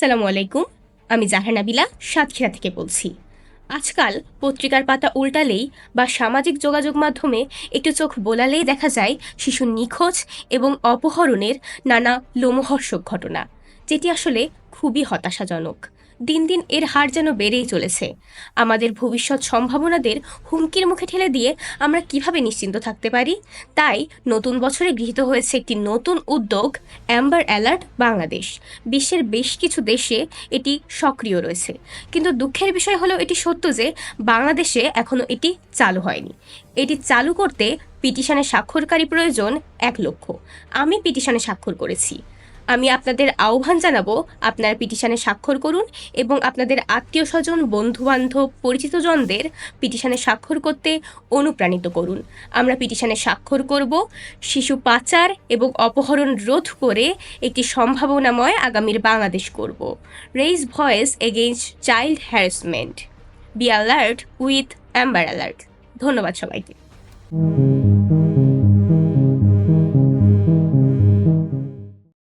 আসসালামু আলাইকুম। আমি জাহানাবিলা নাবিলা সাতক্ষীরা থেকে বলছি। আজকাল পত্রিকার পাতা উল্টালেই বা সামাজিক যোগাযোগ মাধ্যমে একটু চোখ বোলালেই দেখা যায় শিশু নিখোঁজ এবং অপহরণের নানা লোমহর্ষক ঘটনা, যেটি আসলে খুবই হতাশাজনক। দিন দিন এর হার যেন বেড়েই চলেছে। আমাদের ভবিষ্যৎ সম্ভাবনাদের হুমকির মুখে ঠেলে দিয়ে আমরা কিভাবে নিশ্চিন্ত থাকতে পারি? তাই নতুন বছরে গৃহীত হয়েছে একটি নতুন উদ্যোগ, অ্যাম্বার অ্যালার্ট বাংলাদেশ। বিশ্বের বেশ কিছু দেশে এটি সক্রিয় রয়েছে, কিন্তু দুঃখের বিষয় হলো এটি সত্য যে বাংলাদেশে এখনও এটি চালু হয়নি। এটি চালু করতে পিটিশনে স্বাক্ষরকারী প্রয়োজন 1,00,000। আমি পিটিশনে স্বাক্ষর করেছি। আমি আপনাদের আহ্বান জানাবো, আপনারা পিটিশনে স্বাক্ষর করুন এবং আপনাদের আত্মীয় স্বজন, বন্ধুবান্ধব, পরিচিতজনদের পিটিশনে স্বাক্ষর করতে অনুপ্রাণিত করুন। আমরা পিটিশনে স্বাক্ষর করব শিশু পাচার এবং অপহরণ রোধ করে একটি সম্ভাবনাময় আগামীর বাংলাদেশ করব। Raise voice against child harassment. Be alert with Amber alert. ধন্যবাদ সবাইকে।